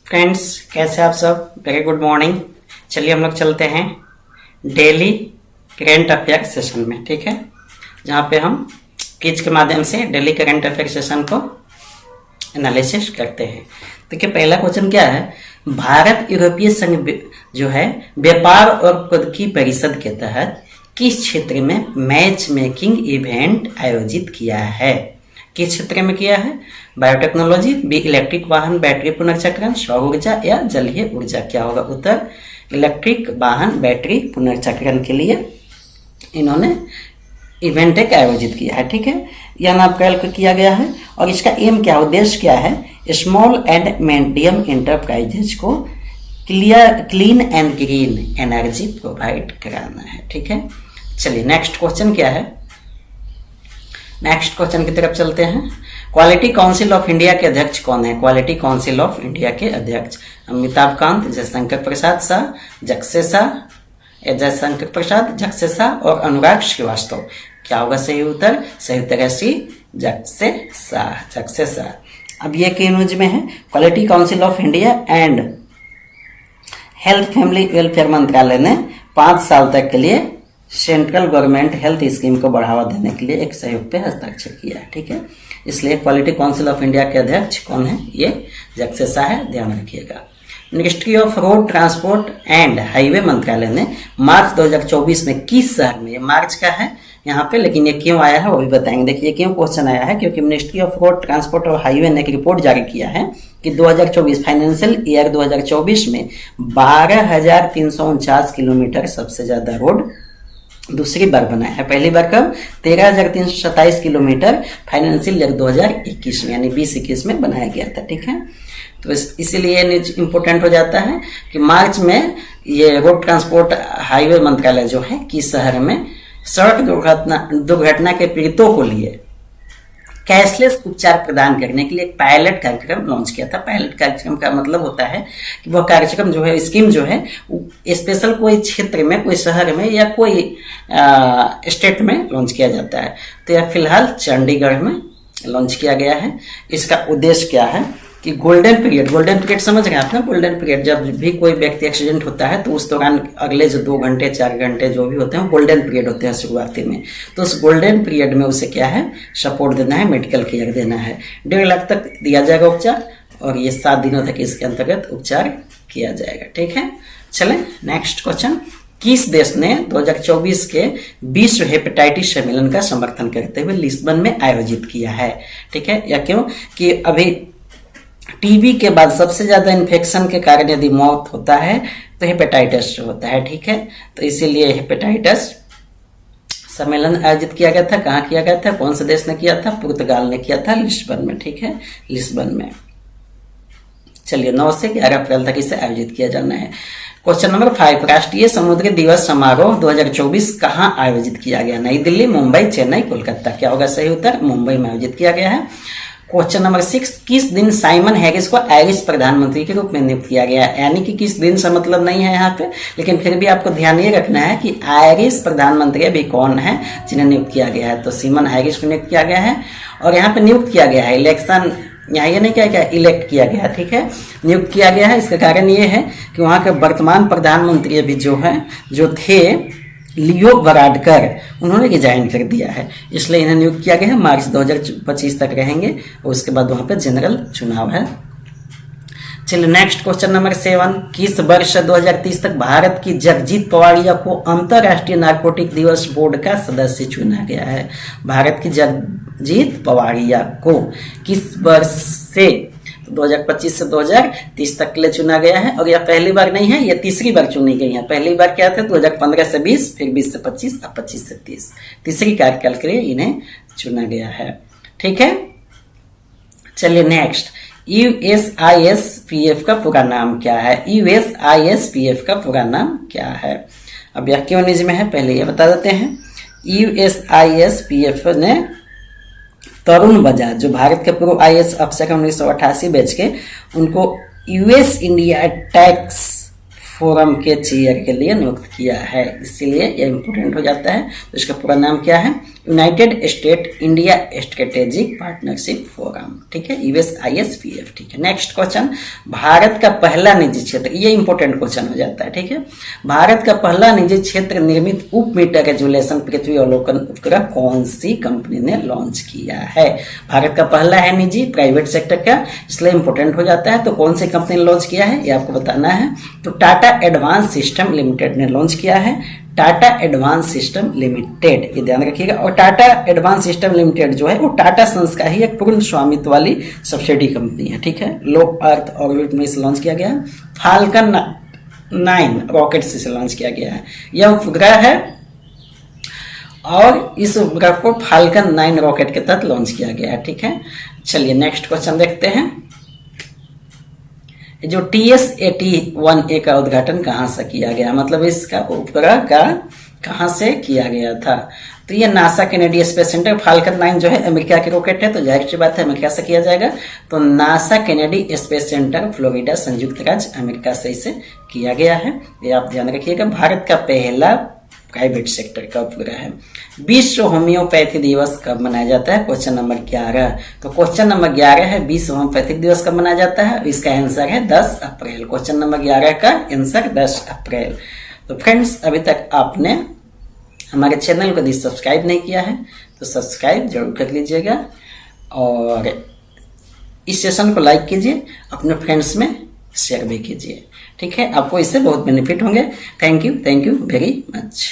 Friends, कैसे आप सब? Very good morning. चलिए हम लोग चलते हैं डेली करंट अफेयर सेशन में, ठीक है, जहाँ पे हम क्विज के माध्यम से डेली करंट अफेयर सेशन को एनालिसिस करते हैं। देखिए, पहला क्वेश्चन क्या है? भारत यूरोपीय संघ जो है व्यापार और प्रौद्योगिकी परिषद के तहत किस क्षेत्र में मैच मेकिंग इवेंट आयोजित किया है? किस क्षेत्र में किया है? बायोटेक्नोलॉजी, बी इलेक्ट्रिक वाहन बैटरी पुनर्चक्रण, सौर ऊर्जा या जलीय ऊर्जा। क्या होगा उत्तर? इलेक्ट्रिक वाहन बैटरी पुनर्चक्रण के लिए इन्होंने इवेंट एक आयोजित किया है, ठीक है। यह नामकरण किया गया है और इसका एम क्या, उद्देश्य क्या है? स्मॉल एंड मीडियम एंटरप्राइजेज को clean and green energy provide कराना है, ठीक है। चलिए नेक्स्ट क्वेश्चन क्या है? नेक्स्ट क्वेश्चन की तरफ चलते हैं। क्वालिटी काउंसिल ऑफ इंडिया के अध्यक्ष कौन है? क्वालिटी काउंसिल ऑफ इंडिया के अध्यक्ष अमिताभ कांत, जयशंकर प्रसाद शाह, जयशंकर प्रसाद, जगसे शाह और अनुराग श्रीवास्तव। क्या होगा सही उत्तर? सही उत्तर है सी, जगसे शाह। अब ये के न्यूज में है, quality council of India and health family welfare मंत्रालय ने 5 साल तक के लिए सेंट्रल गवर्नमेंट हेल्थ स्कीम को बढ़ावा देने के लिए एक सहयोग पे हस्ताक्षर किया है, ठीक है। इसलिए क्वालिटी काउंसिल ऑफ इंडिया के अध्यक्ष कौन है? ये जगसे शाह है, ध्यान रखिएगा। Ministry of road transport and highway मंत्रालय ने मार्च 2024 में किस शहर में, ये मार्च का है यहाँ पे, लेकिन ये क्यों आया है वो भी बताएंगे। देखिए क्यों क्वेश्चन आया है, क्योंकि मिनिस्ट्री ऑफ रोड ट्रांसपोर्ट और हाईवे ने एक रिपोर्ट जारी किया है कि 2024 फाइनेंशियल ईयर 2024 में 12,349 किलोमीटर सबसे ज्यादा रोड दूसरी बार बनाया है। पहली बार कब? 13,327 किलोमीटर फाइनेंशियल ईयर 2021 में, यानी 2021 में बनाया गया था, ठीक है। तो इसीलिए इंपोर्टेंट हो जाता है कि मार्च में ये रोड ट्रांसपोर्ट हाईवे मंत्रालय जो है किस शहर में सड़क दुर्घटना के पीड़ितों को लिए कैशलेस उपचार प्रदान करने के लिए एक पायलट कार्यक्रम लॉन्च किया था। पायलट कार्यक्रम का मतलब होता है कि वह कार्यक्रम जो है, स्कीम जो है, स्पेशल कोई क्षेत्र में, कोई शहर में या कोई स्टेट में लॉन्च किया जाता है। तो यह फिलहाल चंडीगढ़ में लॉन्च किया गया है। इसका उद्देश्य क्या है कि गोल्डन पीरियड समझ रहे हैं आप ना? गोल्डन पीरियड, जब भी कोई व्यक्ति एक्सीडेंट होता है तो उस दौरान अगले जो 2 घंटे 4 घंटे जो भी होते हैं गोल्डन पीरियड होते हैं शुरुआती में। तो उस गोल्डन पीरियड में उसे क्या है, सपोर्ट देना है, मेडिकल केयर देना है। 1.5 लाख तक दिया जाएगा उपचार और ये 7 दिनों तक इसके अंतर्गत उपचार किया जाएगा, ठीक है। चलें नेक्स्ट क्वेश्चन। किस देश ने 2024 के विश्व हेपेटाइटिस सम्मेलन का समर्थन करते हुए लिस्बन में आयोजित किया है? ठीक है, या क्यों कि अभी टीबी के बाद सबसे ज्यादा इन्फेक्शन के कारण यदि मौत होता है तो हेपेटाइटिस होता है, ठीक है। तो इसीलिए हेपेटाइटिस सम्मेलन आयोजित किया गया था। कहाँ किया गया था? कौन से देश ने किया था? पुर्तगाल ने किया था, लिस्बन में, ठीक है, लिस्बन में। चलिए 9 से 11 अप्रैल तक इसे आयोजित किया जाना है। क्वेश्चन नंबर 5, राष्ट्रीय समुद्री दिवस समारोह 2024 कहाँ आयोजित किया गया? नई दिल्ली, मुंबई, चेन्नई, कोलकाता। क्या होगा सही उत्तर? मुंबई में आयोजित किया गया है। क्वेश्चन नंबर 6, किस दिन साइमन हैरिस को आयरिश प्रधानमंत्री के रूप में नियुक्त किया गया? यानी कि किस दिन से मतलब नहीं है यहाँ पे, लेकिन फिर भी आपको ध्यान ये रखना है कि आयरिश प्रधानमंत्री अभी कौन है जिन्हें नियुक्त किया गया है। तो सीमन हैरिस को नियुक्त किया गया है और यहाँ पे नियुक्त किया गया है, इलेक्शन यहाँ ये नहीं क्या इलेक्ट किया गया, ठीक है, नियुक्त किया गया है। इसका कारण ये है कि वहाँ के वर्तमान प्रधानमंत्री अभी जो थे लियो वराडकर, उन्होंने रिजाइन कर दिया है, इसलिए इन्हें नियुक्त किया गया है। मार्च 2025 तक रहेंगे और उसके बाद वहां पे जनरल चुनाव है। चलिए नेक्स्ट क्वेश्चन नंबर 7, किस वर्ष 2030 तक भारत की जगजीत पवाड़िया को अंतरराष्ट्रीय नारकोटिक दिवस बोर्ड का सदस्य चुना गया है? भारत की जगजीत पवाड़िया को किस वर्ष से 2025 से 2030 तक के लिए चुना गया है? और यह पहली बार नहीं है, यह तीसरी बार चुनी गई है। पहली बार क्या था? 2015 से 20, फिर 20 से 25, अब 25 से 30। तीसरी कार्यकाल के लिए इन्हें चुना गया है, ठीक है। चलिए नेक्स्ट, USISPF का पूरा नाम क्या है? USISPF का पूरा नाम क्या है? अब यह क्यों निजी में है, पहले ये बता देते हैं। USISPF ने तरुण बजाज, जो भारत के पूर्व IAS अफसर 1988 बैच के, उनको US इंडिया टैक्स फोरम के चेयर के लिए नियुक्त किया है, इसीलिए ये इंपोर्टेंट हो जाता है। तो इसका पूरा नाम क्या है? United state India strategic partnership forum, ठीक है, USISPF, ठीक है। नेक्स्ट क्वेश्चन, भारत का पहला निजी क्षेत्र, ये इंपोर्टेंट क्वेश्चन हो जाता है, ठीक है। भारत का पहला निजी क्षेत्र निर्मित उप मीटर रेजुलेशन पृथ्वी अवलोकन उपग्रह कौन सी कंपनी ने लॉन्च किया है? भारत का पहला है निजी, प्राइवेट सेक्टर का, इसलिए इंपोर्टेंट हो जाता है। तो कौन सी कंपनी ने लॉन्च किया है ये आपको बताना है। तो टाटा एडवांस सिस्टम लिमिटेड ने लॉन्च किया है, टाटा एडवांस सिस्टम लिमिटेड, ये ध्यान रखिएगा। और टाटा एडवांस सिस्टम लिमिटेड जो है वो टाटा सन्स का ही एक पूर्ण स्वामित्व वाली सब्सिडी कंपनी है, ठीक है। लो अर्थ ऑर्बिट में इसे लॉन्च किया गया है। फाल्कन 9 रॉकेट से इसे लॉन्च किया गया है। यह उपग्रह है और इस उपग्रह को फाल्कन 9 रॉकेट के तहत लॉन्च किया गया है, ठीक है। चलिए नेक्स्ट क्वेश्चन देखते हैं। जो TS-81A का उद्घाटन कहाँ से किया गया, मतलब इसका उपग्रह का कहाँ से किया गया था? तो ये NASA Kennedy space centre, falcon 9 जो है अमेरिका की रॉकेट है, तो जाहिर सी बात है अमेरिका से किया जाएगा। तो NASA Kennedy space centre Florida, संयुक्त राज्य अमेरिका से इसे किया गया है, ये आप ध्यान रखिएगा। भारत का पहला प्राइवेट सेक्टर का उपग्रह है। विश्व होम्योपैथी दिवस कब मनाया जाता है? Question number 11। तो क्वेश्चन नंबर 11 है विश्व होम्योपैथिक दिवस कब मनाया जाता है? इसका आंसर है 10 अप्रैल। क्वेश्चन नंबर 11 का आंसर 10 अप्रैल। तो फ्रेंड्स, अभी तक आपने हमारे चैनल को यदि सब्सक्राइब नहीं किया है तो सब्सक्राइब जरूर कर लीजिएगा और इस सेशन को लाइक कीजिए, अपने फ्रेंड्स में शेयर भी कीजिए, ठीक है। आपको इससे बहुत बेनिफिट होंगे। Thank you very much.